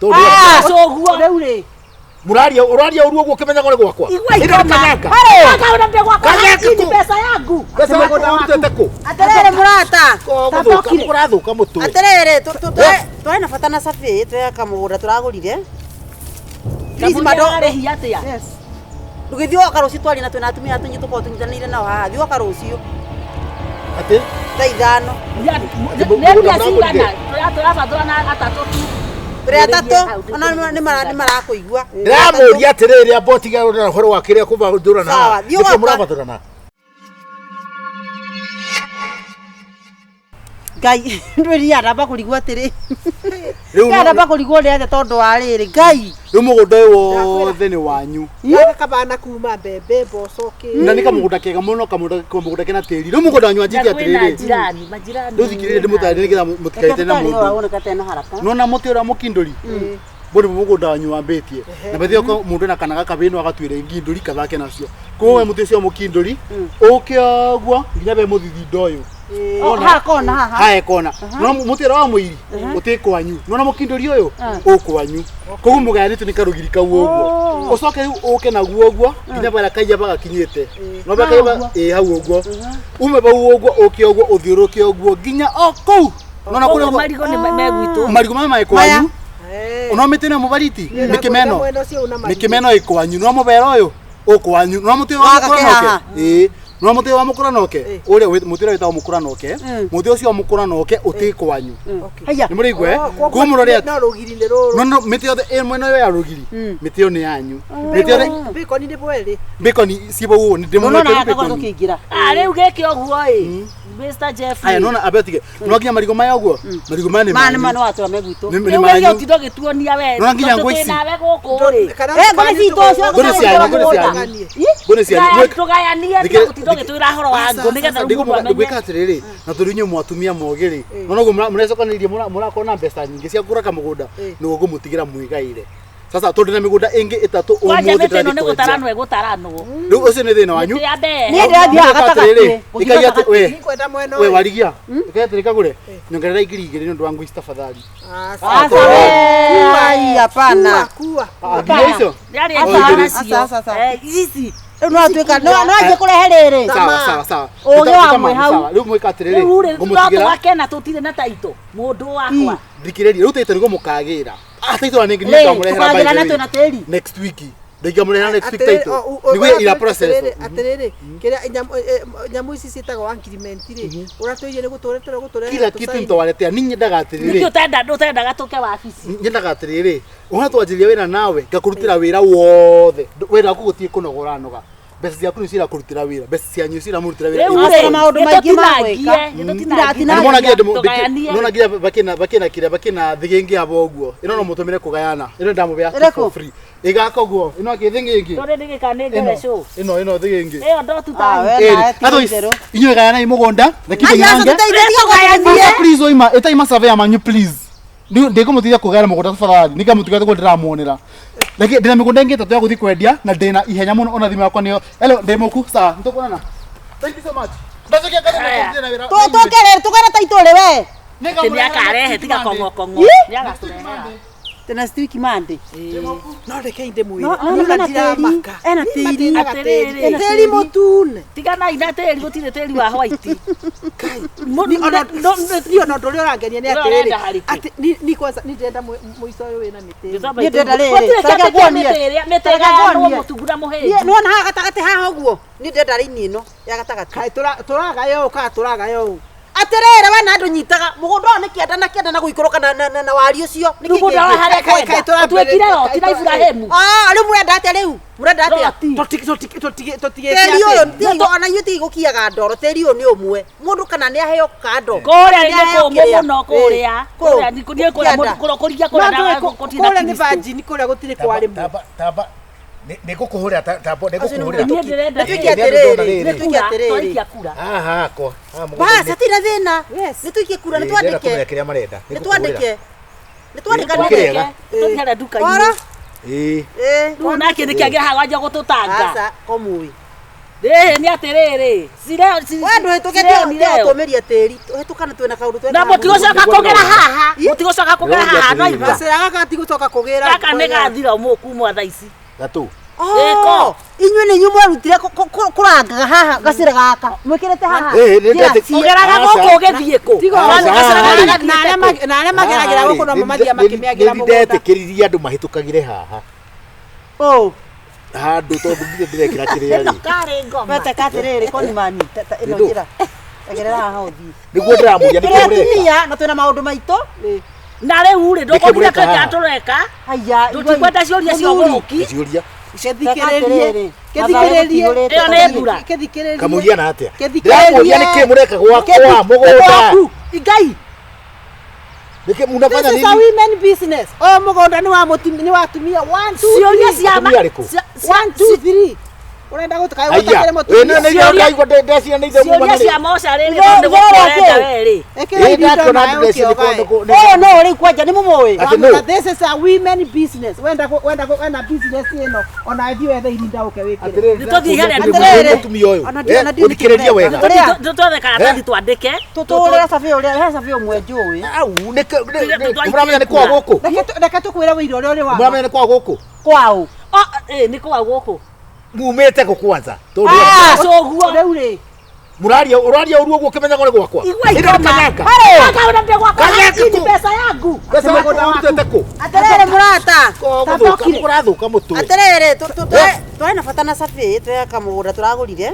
Coguo rĩu rĩ. Muraria uruo guo kimenya gore gwakwa. Ira kanyaka. Akaona ndĩ gwakwa. Ni pesa yangu. Pesa yako utete ku. Aterere murata. Tatokire. Murathuka mutu. Aterere twena bata na safi tweka mugunda turagurire. Please mado hiya atia. Yes. Ndugithio karuci twari na twena atumia tunyi tuko tunyitanire nao haha. Thio karuci. Ate? Taithano. Nĩ cigana. Tũrabathũra na atatu. Ria tatu ona ni marakuigua. Ndiramuria atiriri abotiga rona horo wakiria kubathurana. Sawa, Niko murabathurana. Ngai ndwĩria ndamba kũrigwo atĩrĩ. Ndamba kũrigwo rĩathe tondũ wa rĩrĩ Ngai. Rĩu mũgũnda ũyũ wothe nĩ wanyu. Yaga kabana kuma mbembe mboco kĩ. Na nĩ kamũgũnda kega mũno kamũgũnda kena tĩri. Rĩu mũgũnda wanyu anjĩke atĩrĩrĩ. Majirani. Rĩu thikĩrĩria ndĩmũtarĩrie nĩgetha mũtikaite na mũndũ. Nona mũtĩ ũrĩa mũkindũri. Mbona mũgũnda wanyu wambĩtie. Na bethio ko mũndũ na kana gakabĩnũ agatuĩre ngindũri kathake nacio. Koguo mũtĩ ũcio mũkindũri ũkĩ ũguo nginya be mũthithindo ũyũ. Hakona haha. Hae kona. No mutira wa muiri utikwanyu. No mukinduri uyu ukwanyu. Koguo mugayanite ni karugiri kau uguo. Ucoke uke naguo uguo nginya bara kaija bagakinyite. No bakaiba hau uguo. Ume bau uguo uke uguo uthiuruke uguo nginya kou. No na kule marigo ni megwitu. Marigo mama ikwanyu. Ono mitene mubariti mikimeno. Mikimeno ikwanyu. No mubera uyu ukwanyu. No muti wa mukuranoke. No muti wa mukuranoke uri mutira wita mukuranoke muti ucio mukuranoke utikwanyu haya ni muri gwe kumurore no rugiri ni ruru no miti yothe mwena yo ya rugiri miti yo ni yanyu miti yothe bikoni ni bweli bikoni sibo wo ni demo no na akago tukiingira riu geke oguo Mr Jeff aya no na abetige no nginya marigo maya oguo marigo mane mano watu amegwitu ni manyu utindo gituonia we no nginya ngwisi nawe guku ri ngone cito cio ngone cianyu tugayanie utindo gitwira horo wa ngo nigetha rugu amenye gwika atiriri na turinyo mwatumia mogiri no nogo murecokanirie murakona mbeca nyingi cia kura kamugunda no gumutigira mwigaire sasa tondu na migunda ingi itatu umuthi ndani ni gutaranwe gutaranwo riu ucio ni thina wanyu ni ndia gatagati ikagia ati we warigia ikagia kagure nyongerera igiri igiri ndu wangu istafadhali ai hapana kuwa hizo yari sasa hizi no atuika no aje kurehe riri sawa uge wa mwe hau riu mwika atiriri ngumutigira wakena tutire na taito mundu wakwa thikiriria riu taito nigo mukagira taito ni ngini ngamurehera by next week ngamurehera next week taito nigo ira process atiriri kira nyamu ici citagwo agreement ri uratuiye ni guturetera kila kitu ntwaletea ninyi ndaga atiriri niki utenda gatuke wabici nyendaga atiriri unatwanjiria wira nawe ngakurutira wira wothe wira kugutie kunogora noga besi ciaku ni cira kurutira wira besi cianyu cira murutira wira maundu maingi magwika nona ngia bakina thigingi abo uguo ino no mutumire kugayana ino ndamubea for free igaka uguo ino kithingi ingi ndore ndigikanengere show ino thigingi iyo ndo tuta inyo gayana imugunda lakini nyange please oima etaima savea manyu please ndiko mutithia kugayana mugunda tafadhali nikamutiga ko ndiramuonera lakini ndina migunda ingi tatu ya guthi kwendia na ndina ihenya muno ona thima yakwa niyo hello ndemoku sawa ntukonana thank you so much ndazokia kaza na wira tukana taito we tenia karehe tiga kongo niaga turehera tena stick mande no reke inde mwiri no ndira maka ena tiri mutune tiga na ina tiri gutire tiri wa white no ndori orangenia ni atiriri ati ni kwanza ni ndenda muico uyu wina miti ni ndenda riri taka kuonia metega no mutungura muhindi no na haha gatagati haha uguo ni ndenda rini ino ya gatagati kai turaga yo atirere we na ndu nyitaga mugunda ni kienda na guikoroka na wari ucio ni mugunda wa hare kwenda twekire yo tina Ibrahim riu murenda atia riu murenda atia totige teri uyu ona yuti gukiaga ndoro teri uyu ni umwe mundu kana ni aheo kando kuria ni muno kuria ni kuria kuria ni virgin kuria gutire kwari mu taba nikukuhuria tabo nikukuhuria nituikia kura aha ko basi tira thina nituikie kura nitwandike kiria marenda nitwandike tuthera duka-ini no na kindi kiagira haga wanja gututanga asa komui Ni atiriri. Wewe ndio hetoke tumeria teri. Hetukana twena kaundu twena. Na mutigocoka kugera haha. Mutigocoka kugera haha no iba. Macera gaka tigucoka kugera. Gaka nĩ gathira kuma thaa ici. Gatũ. Eko. Inyuĩ nĩ inyuĩ mwarutire kũrangaga haha gacĩra gaka. Mwĩkĩrĩte haha. Kũgeraga gũkũ ũgĩthiĩ kũ? Na arĩa mageragĩra gũkũ no mamathiĩ makĩmĩagĩra mũgũnda. Ndĩretĩkĩririe andũ mahĩtũkagĩre haha. Handũ tondũ ndirĩ ndĩrekĩra kĩrĩa rĩ. Karĩ ngoma. Wete katirĩrĩ koni mani ĩno njĩra. Egerera haha ũthiĩ. Nĩguo ndĩramũria nĩkĩo ũreka. Na twĩna maũndũ maitũ. Na rĩu rĩ ndũkũmenya kĩrĩa tũreka. Haya, tũtikwenda ciũria cia mũrũki. Ciũria. Gĩthikĩrĩrie. Ĩyo nĩ mbura. Gĩthikĩrĩrie. Kamuria na atĩa. Ndĩramũria nĩkĩ mũreka gwakwa mũgũnda. Ngai. Nĩkĩ munafanya This is a nini? women business. Oh mũgũnda nĩ wa atumia 1 2 Ciũria cia ma. 1 2 3. Urenda gũtuka Aya, mũtumia. nĩ ngaigua ndecina nĩ ithe Ciũria cia mocarĩrĩ tondũ gũkorenda werĩ. No ũrĩ kwanja nĩ mũmũĩ. This is a women business. Wenda business ĩno ona ithuĩ wethe irinda ũke wĩkĩre. Nĩtũthiĩ harĩa mũtumia ũyũ. Ũthikĩrĩrie wega. Tũtwethe karatathi twandĩke. Tũtũrĩra cabi ũrĩa he cabi ũmwe njũĩ. Au mũramenya nĩ kwa gũkũ. Reke tũkwĩre wĩira ũrĩa ũrĩ wa. Mũramenya nĩ kwa gũkũ. Kwao. Nĩ kwa gũkũ. Mumĩte kũ kwanza. Coguo. Rĩu rĩ. Ũraria ũru ũguo ũkĩmenya ngo nĩ gwakwa. Igua Kanyaka. Wakaona ndĩ gwakwa. Hii ni pesa yangu. Pesa wako ũrutĩte kũ? Atĩrĩrĩ mũrata. Mũrathũka mũtwe. Atĩrĩrĩ twarĩ na bata na cabi tweka mũgũnda tũragũrire.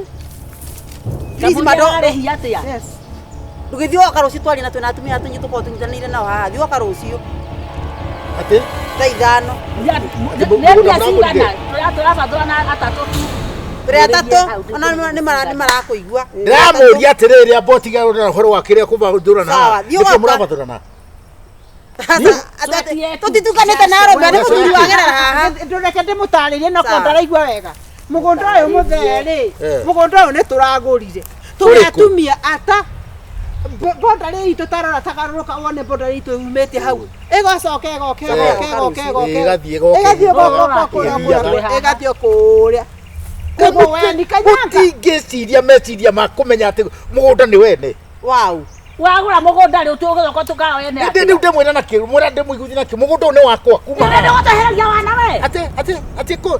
Please mado. Marĩhi atĩa? Yes. Ndũgĩthiĩ oka rũciũ twarĩ na twĩna atumia tũnyitũ tũkorwo tũnyitanĩire nao haha. Thiĩ oka rũciũ. Atĩ? Thaa ithano. Nĩ cigana. Tũrabatũra na atatũ. Tũrĩ atatũ ona nĩ marakũigua. Ndĩramũria atĩrĩrĩ amba ũtige ũhoro wa kĩrĩa kũmathũrana haha. Nĩkĩ mũrabathũrana? Tũtitukanĩte na arũme nĩ mũthuri wagerera haha. Ndũreke ndĩmũtarĩrie no ko ndaraigua wega. Mũgũnda ũyũ mũtherĩ. Mũgũnda ũyũ nĩ tũragũrire. Tũrĩ atumia ata bondari itũ tarora tagarũrũka wone bondari itũ umĩte hau. Ĩgacoka ĩgathiĩ kũrĩa. Ũtingĩciria meciria ma kũmenya atĩ mũgũnda nĩ wene. Wow. Wagũra mũgũnda rĩu tũgũcoka tũkawa wene atĩa? Rĩu ndĩmwĩra nakĩ, mwĩra ndĩmũiguthi nakĩ, mũgũnda ũyũ nĩ wakwa kuma haha. Nĩ gũteheria wana we. Atĩ kũ?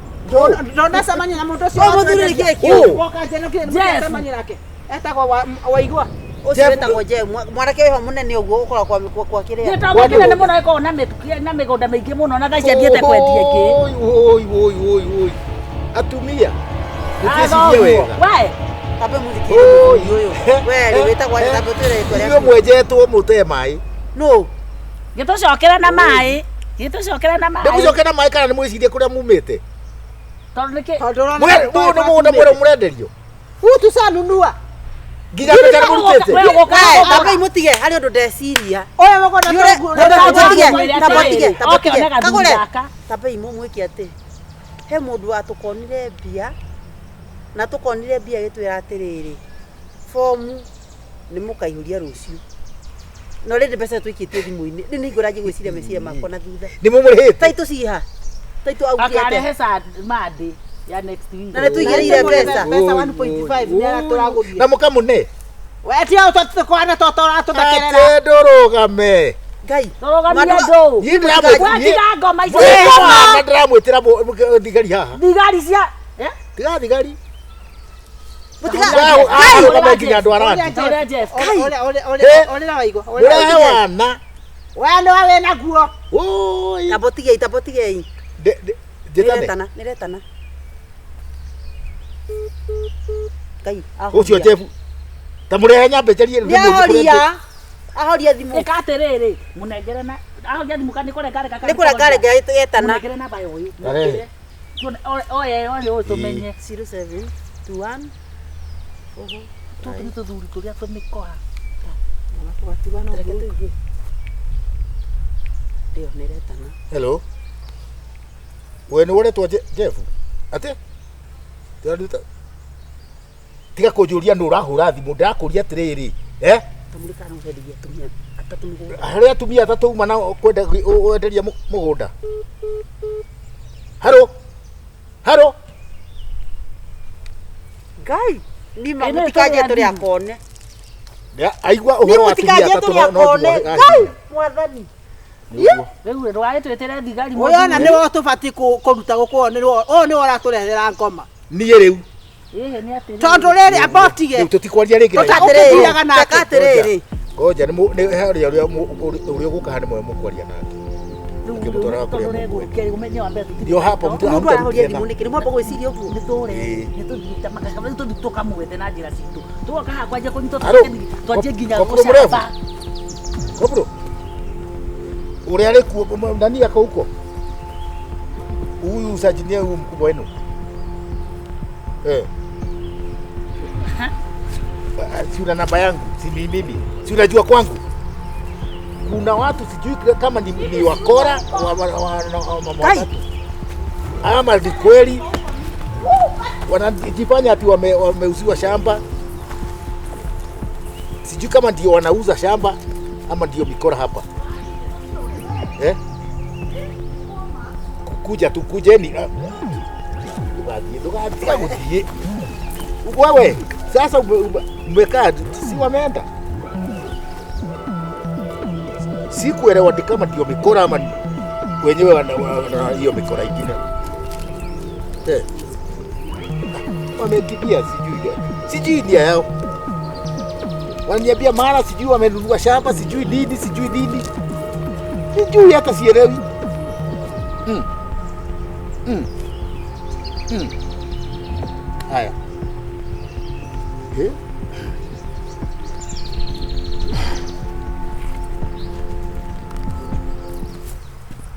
Ndonacemania na mũndũ ũcio. Mũthuri nĩ kĩĩ? Woka njeno kĩĩ ndonacemania nake. Etagwo Waigua. Ũcio wĩtagwo Jeff. Mwanake wĩho mũnene ũguo ũkoragwo kwa kĩrĩa. Gĩtongo kĩnene mũno gĩkoragwo na mĩgũnda mĩingĩ mũno na thaa ici athiĩte kwendia ĩngĩ. Atumia. Nĩtĩcirie wega. We. Tabe mũthikĩri ũyũ. We rĩ wĩtagwo tabe twĩre Inyuĩ mwenjetwo mũte maĩ. No. Gĩtũcokera na maĩ. Gĩtũcokera na maĩ. Ndĩmũcokera na maĩ kana nĩmwĩcirie kũrĩa mumĩte? Tondũ nĩkĩ? Mũgũnda mwĩra mũrenderio. Tusanunua. Nginya pesa nĩmũrutĩte. Tabe imutige harĩ ũndũ ndeciria. Oya mũgũnda tabotige. Kagũre. Tabe imũmwĩke atĩ. He mũndũ atũkonire mbia na tũkonire mbia gĩtwĩra atĩrĩrĩ fomu nĩ mũkaihũria rũciũ no rĩndĩ mbeca tũikĩtie thimũ-inĩ rĩu nĩ ngũranjie gwĩciria meciria makwa na thutha Nĩmũmũrĩhĩte? taitũ ciha taitũ augire Akarehe atĩa Monday ya next week. na nĩtũigĩrĩire mbeca 1.5 nĩ tũragũrire. Na mũkamũne? Wetia ũtũtũkwana tũtakerera. Atĩ ndũrũgame. Ngai Tũrũgamie ndũ. Niĩ ndĩramwĩtira. Watiga ngoma icio. Na ndĩramwĩtĩra thigari haha. Thigari cia. Tiga thigari. Mũtiga nginya andũ arati. Ole Waigua. Mũrehe wana. Wana wawe naguo. Oi. tabotigei Njĩtane. nĩretana Ngai Ũcio Jeff. Ta mũrehe nyambe njarie ahoria thimũ Ĩka atĩrĩrĩ. Mũnengere na ahoria thimũ kana nĩkũrenga nĩ kũrenga yetana Mũnengere namba ũyũ. Oye tũmenye. 0721 Tũtũ nĩ tũthuri tũrĩa tũmĩkoha. Ndio nĩretana. Hello. Wewe nĩ woretwo Jeff? Atĩ? Tiga kũnjũria nũ ũrahũra thimũ, ndĩrakũria atĩrĩrĩ. Tamũrĩkana ũrenderia atumia atatũ mũgũnda. Harĩa atumia atatũ uma na kwenda wenderia mũgũnda. Haro. Ngai, ni mamutikaje tuli akone. Aigua uhoro wa tumia tatu no. Ngai, mwathani. Rĩu rwaĩ twetere thigari Oyo na nĩwe tũbatiĩ kũruta gũkũ nĩ ũratũrehera ngoma. Niĩ rĩu. Nĩ atĩ. Tondũ rĩrĩ abotige. Tũtikwaria rĩngĩ. Tũtatĩrĩrĩ nake. Ngoja nĩ harĩa ũrĩa ũgũka hana mwe mũkwaria nake. Ngĩmũtwara kũrĩa. Ndio hapa mtu ahuria thimũ nĩkĩ mwamba gwĩciria ũguo. Nĩtũthiĩte makakama tũkamwete na njĩra citũ. Tuoka haha kwanja kũnyitwo twanjie nginya gũcamba. Kopro. Ule alikuwa nani yako huko? Huyu usajinia huyu mkubwa wenu. Si una namba yangu, si mimi. Si unajua kwangu. Kuna watu sijui kama ni wakora wa ama ni kweli wanajifanya ati wameuziwa shamba. Sijui kama ndio wanauza shamba ama ndio mikora hapa. Kuja tukujeni. Ndugatia wewe sasa umekaa si wameenda. Sikuelewa kama ndio mikora ama wenyewe wana hiyo mikora ingine. Wamekimbia sijui nia yao. Wananiambia mara sijui wamenunua shamba sijui nini. Sijui hata sielewi. Haya.